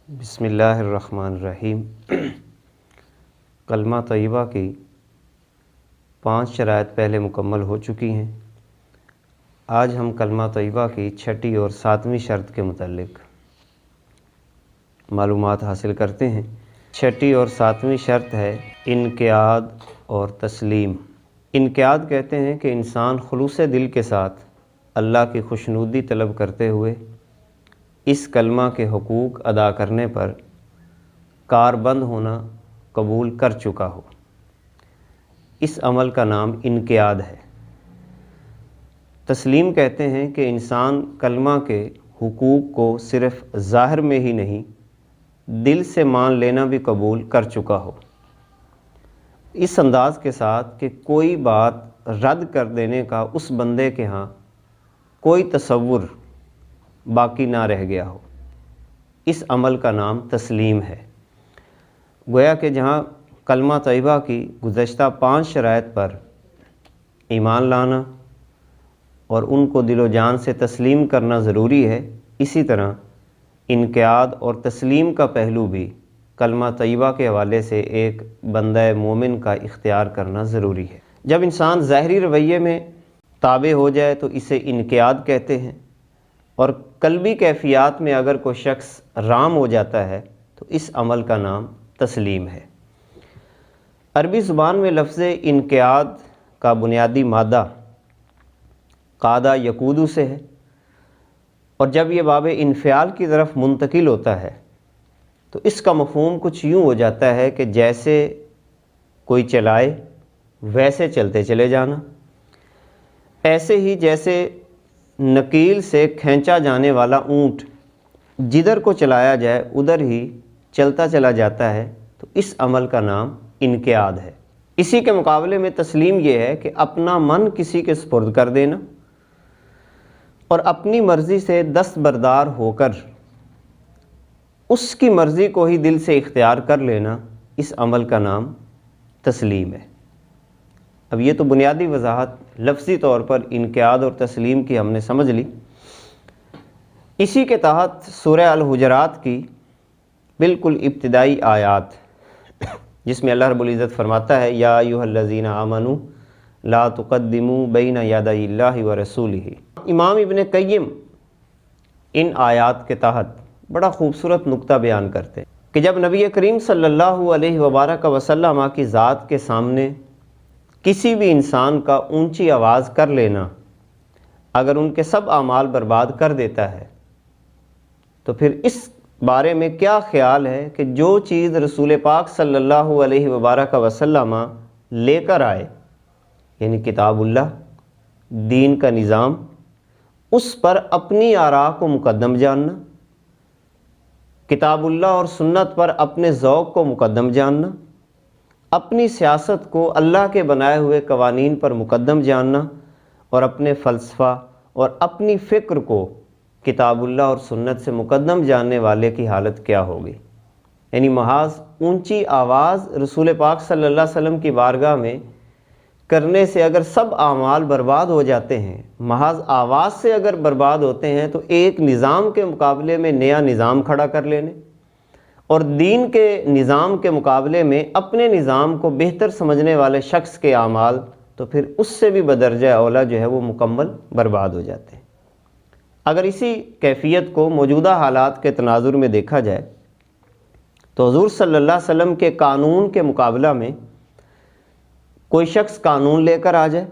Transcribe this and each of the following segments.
بسم اللہ الرحمن الرحیم۔ کلمہ طیبہ کی 5 شرائط پہلے مکمل ہو چکی ہیں۔ آج ہم کلمہ طیبہ کی 6 اور 7ویں شرط کے متعلق معلومات حاصل کرتے ہیں۔ 6 اور 7ویں شرط ہے انقیاد اور تسلیم۔ انقیاد کہتے ہیں کہ انسان خلوص دل کے ساتھ اللہ کی خوشنودی طلب کرتے ہوئے اس کلمہ کے حقوق ادا کرنے پر کاربند ہونا قبول کر چکا ہو، اس عمل کا نام انقیاد ہے۔ تسلیم کہتے ہیں کہ انسان کلمہ کے حقوق کو صرف ظاہر میں ہی نہیں، دل سے مان لینا بھی قبول کر چکا ہو، اس انداز کے ساتھ کہ کوئی بات رد کر دینے کا اس بندے کے ہاں کوئی تصور باقی نہ رہ گیا ہو، اس عمل کا نام تسلیم ہے۔ گویا کہ جہاں کلمہ طیبہ کی گزشتہ 5 شرائط پر ایمان لانا اور ان کو دل و جان سے تسلیم کرنا ضروری ہے، اسی طرح انقیاد اور تسلیم کا پہلو بھی کلمہ طیبہ کے حوالے سے ایک بندہ مومن کا اختیار کرنا ضروری ہے۔ جب انسان ظاہری رویے میں تابع ہو جائے تو اسے انقیاد کہتے ہیں، اور قلبی کیفیات میں اگر کوئی شخص رام ہو جاتا ہے تو اس عمل کا نام تسلیم ہے۔ عربی زبان میں لفظ انقیاد کا بنیادی مادہ قادہ یقودو سے ہے، اور جب یہ باب انفعال کی طرف منتقل ہوتا ہے تو اس کا مفہوم کچھ یوں ہو جاتا ہے کہ جیسے کوئی چلائے ویسے چلتے چلے جانا، ایسے ہی جیسے نکیل سے کھینچا جانے اونٹ اونٹ جدھر کو چلایا جائے ادھر ہی چلتا چلا جاتا ہے، تو اس عمل کا نام انقیاد ہے۔ اسی کے مقابلے میں تسلیم یہ ہے کہ اپنا من کسی کے سپرد کر دینا اور اپنی مرضی سے دستبردار ہو کر اس کی مرضی کو ہی دل سے اختیار کر لینا، اس عمل کا نام تسلیم ہے۔ اب یہ تو بنیادی وضاحت لفظی طور پر انقیاد اور تسلیم کی ہم نے سمجھ لی۔ اسی کے تحت سورہ الحجرات کی بالکل ابتدائی آیات، جس میں اللہ رب العزت فرماتا ہے یا ایھا الذین آمنوا لا تقدموا بین یدی اللہ ورسولہ۔ امام ابن قیم ان آیات کے تحت بڑا خوبصورت نقطہ بیان کرتے ہیں کہ جب نبی کریم صلی اللہ علیہ وبارک وسلم کی ذات کے سامنے کسی بھی انسان کا اونچی آواز کر لینا اگر ان کے سب اعمال برباد کر دیتا ہے، تو پھر اس بارے میں کیا خیال ہے کہ جو چیز رسول پاک صلی اللہ علیہ وبارک وسلم لے کر آئے، یعنی کتاب اللہ، دین کا نظام، اس پر اپنی آراء کو مقدم جاننا، کتاب اللہ اور سنت پر اپنے ذوق کو مقدم جاننا، اپنی سیاست کو اللہ کے بنائے ہوئے قوانین پر مقدم جاننا، اور اپنے فلسفہ اور اپنی فکر کو کتاب اللہ اور سنت سے مقدم جاننے والے کی حالت کیا ہوگی۔ یعنی محض اونچی آواز رسول پاک صلی اللہ علیہ وسلم کی بارگاہ میں کرنے سے اگر سب اعمال برباد ہو جاتے ہیں، محض آواز سے اگر برباد ہوتے ہیں، تو ایک نظام کے مقابلے میں نیا نظام کھڑا کر لینے اور دین کے نظام کے مقابلے میں اپنے نظام کو بہتر سمجھنے والے شخص کے اعمال تو پھر اس سے بھی بدرجہ اولیٰ جو ہے وہ مکمل برباد ہو جاتے ہیں۔ اگر اسی کیفیت کو موجودہ حالات کے تناظر میں دیکھا جائے تو حضور صلی اللہ علیہ وسلم کے قانون کے مقابلہ میں کوئی شخص قانون لے کر آ جائے،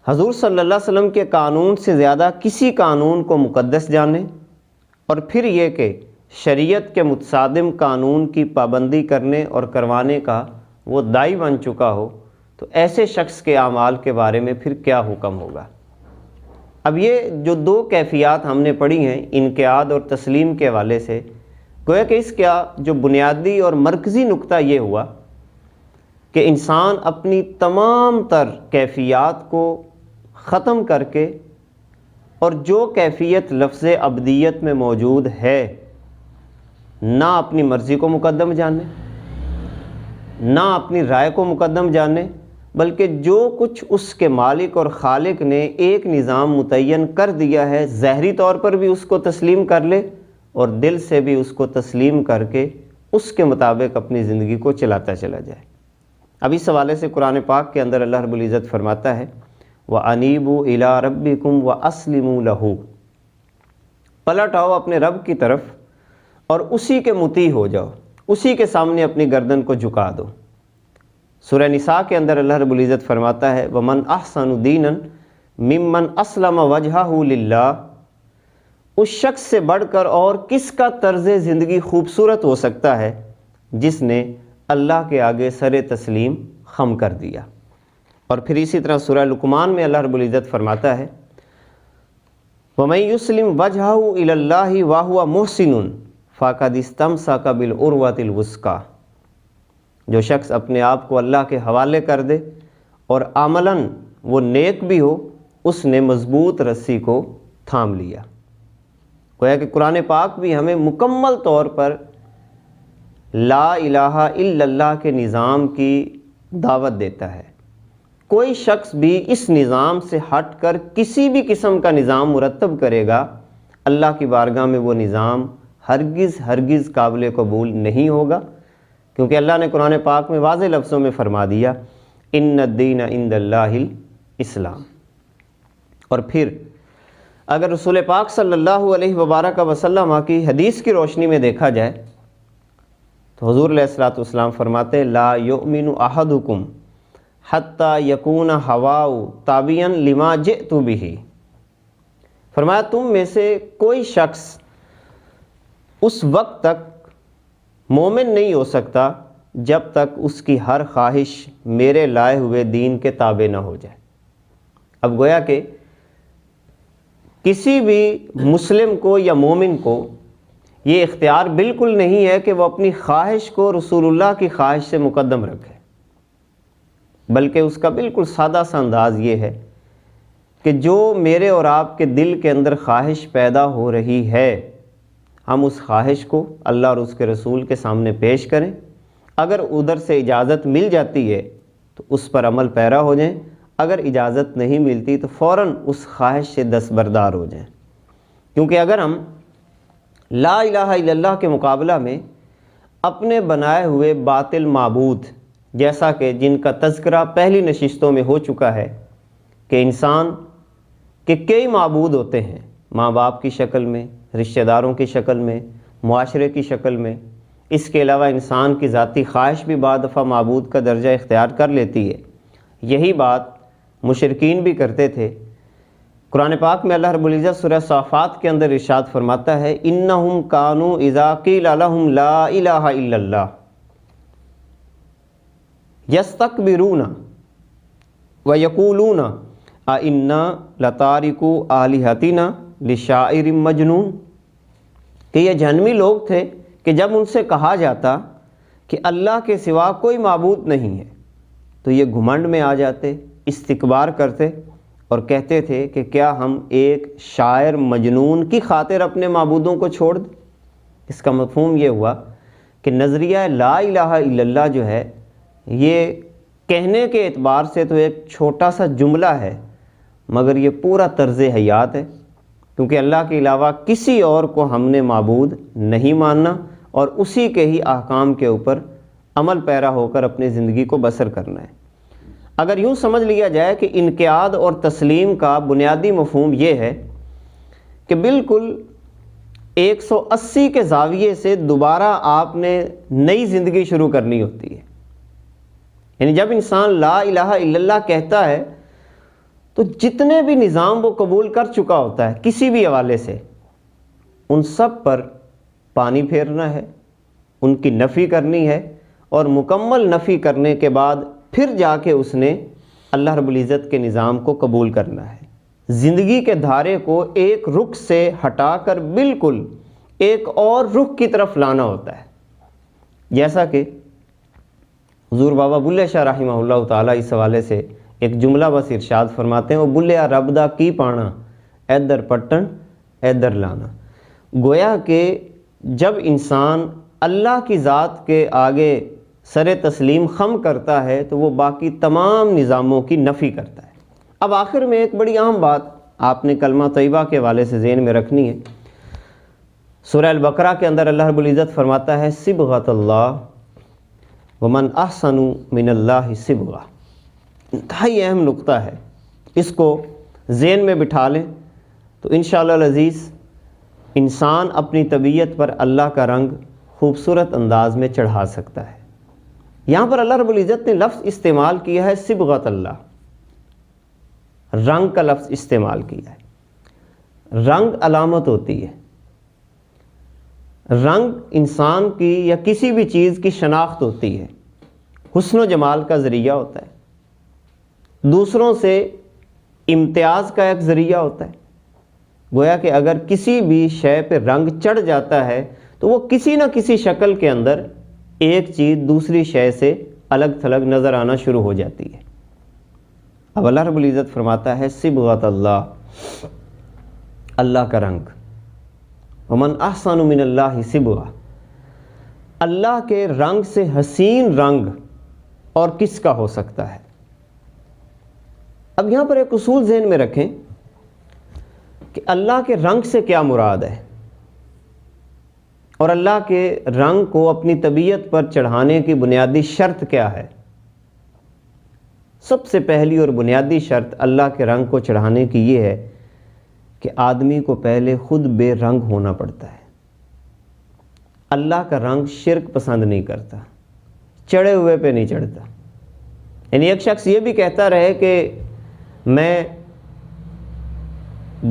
حضور صلی اللہ علیہ وسلم کے قانون سے زیادہ کسی قانون کو مقدس جانے، اور پھر یہ کہ شریعت کے متصادم قانون کی پابندی کرنے اور کروانے کا وہ داعی بن چکا ہو، تو ایسے شخص کے اعمال کے بارے میں پھر کیا حکم ہوگا۔ اب یہ جو 2 کیفیات ہم نے پڑھی ہیں انقیاد اور تسلیم کے حوالے سے، گویا کہ اس کا جو بنیادی اور مرکزی نقطہ یہ ہوا کہ انسان اپنی تمام تر کیفیات کو ختم کر کے، اور جو کیفیت لفظ عبدیت میں موجود ہے، نہ اپنی مرضی کو مقدم جانے، نہ اپنی رائے کو مقدم جانے، بلکہ جو کچھ اس کے مالک اور خالق نے ایک نظام متعین کر دیا ہے ظاہری طور پر بھی اس کو تسلیم کر لے، اور دل سے بھی اس کو تسلیم کر کے اس کے مطابق اپنی زندگی کو چلاتا چلا جائے۔ اب اس حوالے سے قرآن پاک کے اندر اللہ رب العزت فرماتا ہے وَأَنِيبُوا إِلَىٰ رَبِّكُمْ وَأَسْلِمُوا لَهُ، پلٹ آؤ اپنے رب کی طرف اور اسی کے مطیع ہو جاؤ، اسی کے سامنے اپنی گردن کو جھکا دو۔ سورہ نساء کے اندر اللہ رب العزت فرماتا ہے وَمَنْ أَحْسَنُ دِينًا مِمَّنْ أَسْلَمَ وَجْهَهُ لِلَّهِ، اس شخص سے بڑھ کر اور کس کا طرز زندگی خوبصورت ہو سکتا ہے جس نے اللہ کے آگے سر تسلیم خم کر دیا۔ اور پھر اسی طرح سورہ لقمان میں اللہ رب العزت فرماتا ہے وَمَن يُسْلِمْ وَجْهَهُ إِلَى اللَّهِ وَهُوَ مُحْسِنٌ فَقَدِ اسْتَمْسَكَ بِالْعُرْوَةِ الْوُثْقَىٰ، جو شخص اپنے آپ کو اللہ کے حوالے کر دے اور عملاً وہ نیک بھی ہو، اس نے مضبوط رسی کو تھام لیا۔ گویا کہ قرآن پاک بھی ہمیں مکمل طور پر لا الہ الا اللہ کے نظام کی دعوت دیتا ہے۔ کوئی شخص بھی اس نظام سے ہٹ کر کسی بھی قسم کا نظام مرتب کرے گا، اللہ کی بارگاہ میں وہ نظام ہرگز قابل قبول نہیں ہوگا، کیونکہ اللہ نے قرآن پاک میں واضح لفظوں میں فرما دیا ان الدین عند اللہ الاسلام۔ اور پھر اگر رسول پاک صلی اللہ علیہ وبارک وسلم کی حدیث کی روشنی میں دیکھا جائے تو حضور علیہ الصلوۃ والسلام فرماتے لا یؤمن احدکم حتی یکون ہواء تابعا لما جئت بہ، فرمایا تم میں سے کوئی شخص اس وقت تک مومن نہیں ہو سکتا جب تک اس کی ہر خواہش میرے لائے ہوئے دین کے تابع نہ ہو جائے۔ اب گویا کہ کسی بھی مسلم کو یا مومن کو یہ اختیار بالکل نہیں ہے کہ وہ اپنی خواہش کو رسول اللہ کی خواہش سے مقدم رکھے، بلکہ اس کا بالکل سادہ سا انداز یہ ہے کہ جو میرے اور آپ کے دل کے اندر خواہش پیدا ہو رہی ہے، ہم اس خواہش کو اللہ اور اس کے رسول کے سامنے پیش کریں، اگر ادھر سے اجازت مل جاتی ہے تو اس پر عمل پیرا ہو جائیں، اگر اجازت نہیں ملتی تو فوراً اس خواہش سے دستبردار ہو جائیں۔ کیونکہ اگر ہم لا الہ الا اللہ کے مقابلہ میں اپنے بنائے ہوئے باطل معبود، جیسا کہ جن کا تذکرہ پہلی نشستوں میں ہو چکا ہے کہ انسان کے کئی معبود ہوتے ہیں، ماں باپ کی شکل میں، رشتہ داروں کی شکل میں، معاشرے کی شکل میں، اس کے علاوہ انسان کی ذاتی خواہش بھی بعض دفعہ معبود کا درجہ اختیار کر لیتی ہے۔ یہی بات مشرکین بھی کرتے تھے۔ قرآن پاک میں اللہ رب العزت سورہ صافات کے اندر ارشاد فرماتا ہے انہم کانوا اذا قیل لہم لا الہ الا اللہ یستکبرون ویقولون انا لتارکو آلہتنا لشاعر مجنون، کہ یہ جہنمی لوگ تھے کہ جب ان سے کہا جاتا کہ اللہ کے سوا کوئی معبود نہیں ہے تو یہ گھمنڈ میں آ جاتے، استکبار کرتے اور کہتے تھے کہ کیا ہم ایک شاعر مجنون کی خاطر اپنے معبودوں کو چھوڑ دیں۔ اس کا مفہوم یہ ہوا کہ نظریہ لا الہ الا اللہ جو ہے یہ کہنے کے اعتبار سے تو ایک چھوٹا سا جملہ ہے، مگر یہ پورا طرز حیات ہے، کیونکہ اللہ کے علاوہ کسی اور کو ہم نے معبود نہیں ماننا اور اسی کے ہی احکام کے اوپر عمل پیرا ہو کر اپنی زندگی کو بسر کرنا ہے۔ اگر یوں سمجھ لیا جائے کہ انقیاد اور تسلیم کا بنیادی مفہوم یہ ہے کہ بالکل 180 کے زاویے سے دوبارہ آپ نے نئی زندگی شروع کرنی ہوتی ہے، یعنی جب انسان لا الہ الا اللہ کہتا ہے تو جتنے بھی نظام وہ قبول کر چکا ہوتا ہے کسی بھی حوالے سے، ان سب پر پانی پھیرنا ہے، ان کی نفی کرنی ہے، اور مکمل نفی کرنے کے بعد پھر جا کے اس نے اللہ رب العزت کے نظام کو قبول کرنا ہے۔ زندگی کے دھارے کو ایک رخ سے ہٹا کر بالکل ایک اور رخ کی طرف لانا ہوتا ہے، جیسا کہ حضور بابا بلے شاہ رحمہ اللہ تعالیٰ اس حوالے سے ایک جملہ بس ارشاد فرماتے ہیں وہ بلیا رب دا کی پانا ادھر پٹن ادھر لانا۔ گویا کہ جب انسان اللہ کی ذات کے آگے سر تسلیم خم کرتا ہے تو وہ باقی تمام نظاموں کی نفی کرتا ہے۔ اب آخر میں ایک بڑی اہم بات آپ نے کلمہ طیبہ کے حوالے سے ذہن میں رکھنی ہے سورہ البقرہ کے اندر اللہ رب العزت فرماتا ہے صبغۃ اللہ ومن احسن من اللہ صبغہ. انتہائی اہم نقطہ ہے، اس کو ذہن میں بٹھا لیں تو انشاءاللہ العزیز انسان اپنی طبیعت پر اللہ کا رنگ خوبصورت انداز میں چڑھا سکتا ہے. یہاں پر اللہ رب العزت نے لفظ استعمال کیا ہے صبغۃ اللہ، رنگ کا لفظ استعمال کیا ہے. رنگ علامت ہوتی ہے، رنگ انسان کی یا کسی بھی چیز کی شناخت ہوتی ہے، حسن و جمال کا ذریعہ ہوتا ہے، دوسروں سے امتیاز کا ایک ذریعہ ہوتا ہے. گویا کہ اگر کسی بھی شے پہ رنگ چڑھ جاتا ہے تو وہ کسی نہ کسی شکل کے اندر ایک چیز دوسری شے سے الگ تھلگ نظر آنا شروع ہو جاتی ہے. اب اللہ رب العزت فرماتا ہے صبغۃ اللہ، اللہ کا رنگ. ومن احسن من اللہ صبغہ، اللہ کے رنگ سے حسین رنگ اور کس کا ہو سکتا ہے. اب یہاں پر ایک اصول ذہن میں رکھیں کہ اللہ کے رنگ سے کیا مراد ہے، اور اللہ کے رنگ کو اپنی طبیعت پر چڑھانے کی بنیادی شرط کیا ہے. سب سے پہلی اور بنیادی شرط اللہ کے رنگ کو چڑھانے کی یہ ہے کہ آدمی کو پہلے خود بے رنگ ہونا پڑتا ہے. اللہ کا رنگ شرک پسند نہیں کرتا، چڑھے ہوئے پہ نہیں چڑھتا. یعنی ایک شخص یہ بھی کہتا رہے کہ میں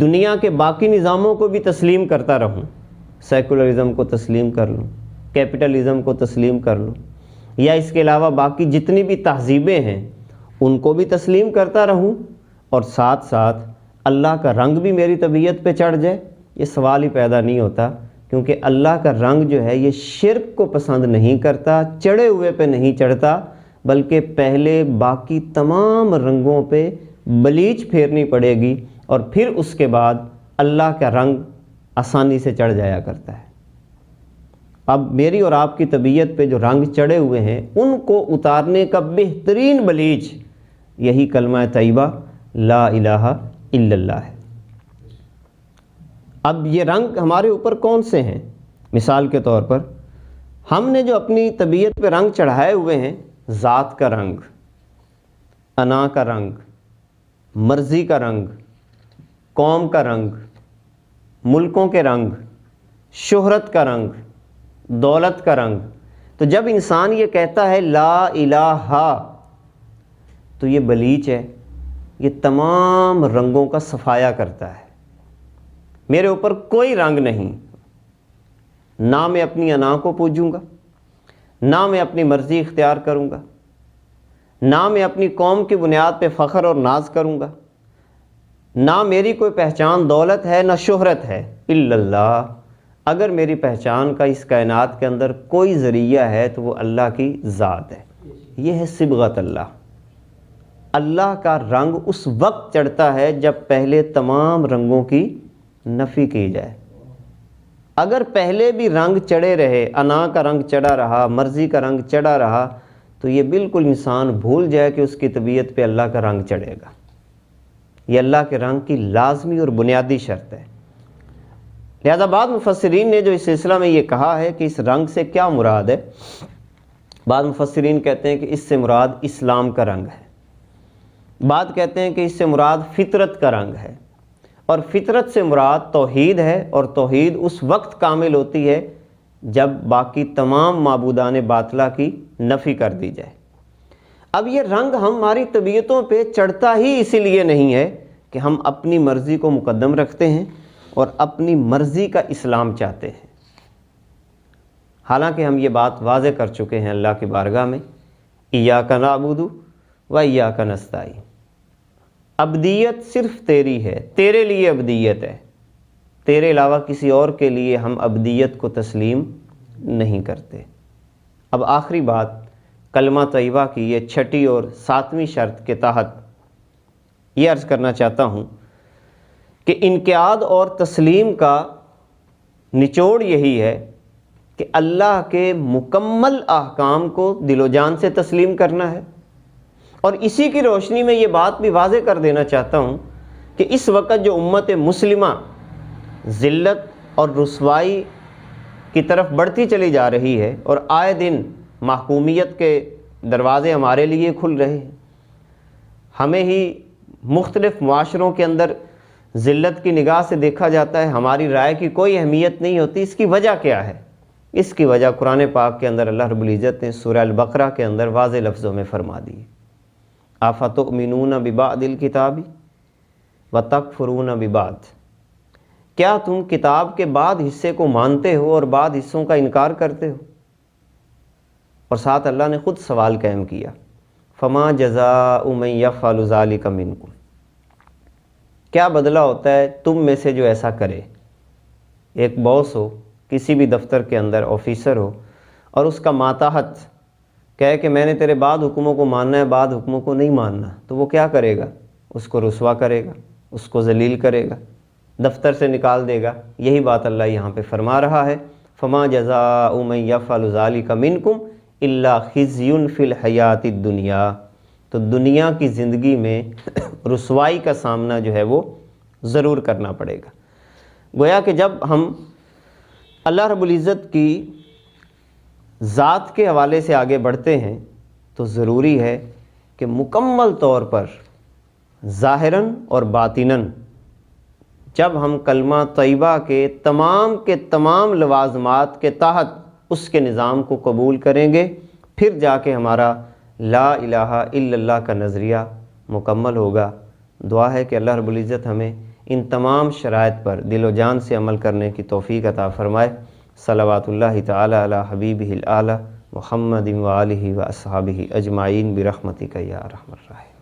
دنیا کے باقی نظاموں کو بھی تسلیم کرتا رہوں، سیکولرزم کو تسلیم کر لوں، کیپٹلزم کو تسلیم کر لوں، یا اس کے علاوہ باقی جتنی بھی تہذیبیں ہیں ان کو بھی تسلیم کرتا رہوں، اور ساتھ ساتھ اللہ کا رنگ بھی میری طبیعت پہ چڑھ جائے، یہ سوال ہی پیدا نہیں ہوتا. کیونکہ اللہ کا رنگ جو ہے یہ شرک کو پسند نہیں کرتا، چڑھے ہوئے پہ نہیں چڑھتا، بلکہ پہلے باقی تمام رنگوں پہ بلیچ پھیرنی پڑے گی اور پھر اس کے بعد اللہ کا رنگ آسانی سے چڑھ جایا کرتا ہے. اب میری اور آپ کی طبیعت پہ جو رنگ چڑھے ہوئے ہیں ان کو اتارنے کا بہترین بلیچ یہی کلمہ طیبہ لا الہ الا اللہ ہے. اب یہ رنگ ہمارے اوپر کون سے ہیں؟ مثال کے طور پر ہم نے جو اپنی طبیعت پہ رنگ چڑھائے ہوئے ہیں، ذات کا رنگ، انا کا رنگ، مرضی کا رنگ، قوم کا رنگ، ملکوں کے رنگ، شہرت کا رنگ، دولت کا رنگ. تو جب انسان یہ کہتا ہے لا الہ، تو یہ بلیچ ہے، یہ تمام رنگوں کا صفایا کرتا ہے. میرے اوپر کوئی رنگ نہیں، نہ میں اپنی انا کو پوجوں گا، نہ میں اپنی مرضی اختیار کروں گا، نہ میں اپنی قوم کی بنیاد پہ فخر اور ناز کروں گا، نہ میری کوئی پہچان دولت ہے نہ شہرت ہے الا اللہ. اگر میری پہچان کا اس کائنات کے اندر کوئی ذریعہ ہے تو وہ اللہ کی ذات ہے. یہ ہے صبغۃ اللہ. اللہ کا رنگ اس وقت چڑھتا ہے جب پہلے تمام رنگوں کی نفی کی جائے. اگر پہلے بھی رنگ چڑھے رہے، انا کا رنگ چڑھا رہا، مرضی کا رنگ چڑھا رہا، تو یہ بالکل انسان بھول جائے کہ اس کی طبیعت پہ اللہ کا رنگ چڑھے گا. یہ اللہ کے رنگ کی لازمی اور بنیادی شرط ہے. لہذا بعض مفسرین نے جو اس سلسلہ میں یہ کہا ہے کہ اس رنگ سے کیا مراد ہے، بعض مفسرین کہتے ہیں کہ اس سے مراد اسلام کا رنگ ہے، بعض کہتے ہیں کہ اس سے مراد فطرت کا رنگ ہے، اور فطرت سے مراد توحید ہے، اور توحید اس وقت کامل ہوتی ہے جب باقی تمام معبودان باطلہ کی نفی کر دی جائے. اب یہ رنگ ہماری طبیعتوں پہ چڑھتا ہی اسی لیے نہیں ہے کہ ہم اپنی مرضی کو مقدم رکھتے ہیں اور اپنی مرضی کا اسلام چاہتے ہیں. حالانکہ ہم یہ بات واضح کر چکے ہیں اللہ کی بارگاہ میں، ایاک نعبد و ایاک نستعین. ابدیت صرف تیری ہے، تیرے لیے ابدیت ہے، تیرے علاوہ کسی اور کے لیے ہم ابدیت کو تسلیم نہیں کرتے. اب آخری بات کلمہ طیبہ کی یہ چھٹی اور ساتویں شرط کے تحت یہ عرض کرنا چاہتا ہوں کہ انقیاد اور تسلیم کا نچوڑ یہی ہے کہ اللہ کے مکمل احکام کو دل و جان سے تسلیم کرنا ہے. اور اسی کی روشنی میں یہ بات بھی واضح کر دینا چاہتا ہوں کہ اس وقت جو امت مسلمہ ذلت اور رسوائی کی طرف بڑھتی چلی جا رہی ہے، اور آئے دن محکومیت کے دروازے ہمارے لیے کھل رہے ہیں، ہمیں ہی مختلف معاشروں کے اندر ذلت کی نگاہ سے دیکھا جاتا ہے، ہماری رائے کی کوئی اہمیت نہیں ہوتی۔ اس کی وجہ کیا ہے؟ اس کی وجہ قرآن پاک کے اندر اللہ رب العزت نے سورہ البقرہ کے اندر واضح لفظوں میں فرما دی ہے۔ آفتؤمنون ببعض الکتاب وتکفرون ببعض، کیا تم کتاب کے بعد حصے کو مانتے ہو اور بعد حصوں کا انکار کرتے ہو؟ اور ساتھ اللہ نے خود سوال قائم کیا، فما جزاء من یفعل ذلک منکم، کیا بدلہ ہوتا ہے تم میں سے جو ایسا کرے؟ ایک باس ہو کسی بھی دفتر کے اندر، آفیسر ہو، اور اس کا ماتحت کہے کہ میں نے تیرے بعد حکموں کو ماننا ہے، بعد حکموں کو نہیں ماننا، تو وہ کیا کرے گا؟ اس کو رسوا کرے گا، اس کو ذلیل کرے گا، دفتر سے نکال دے گا۔ یہی بات اللہ یہاں پہ فرما رہا ہے، فما جزاء من یفعل ذلک منکم الا خزی فی الحیات الدنیا، تو دنیا کی زندگی میں رسوائی کا سامنا جو ہے وہ ضرور کرنا پڑے گا۔ گویا کہ جب ہم اللہ رب العزت کی ذات کے حوالے سے آگے بڑھتے ہیں تو ضروری ہے کہ مکمل طور پر ظاہراً اور باطناً جب ہم کلمہ طیبہ کے تمام لوازمات کے تحت اس کے نظام کو قبول کریں گے، پھر جا کے ہمارا لا الہ الا اللہ کا نظریہ مکمل ہوگا۔ دعا ہے کہ اللہ رب العزت ہمیں ان تمام شرائط پر دل و جان سے عمل کرنے کی توفیق عطا فرمائے۔ صلوات اللہ تعالی علی حبیبہ الاعلی محمد و آلہ و اصحابہ اجمعین برحمتک یا ارحم الراحمین۔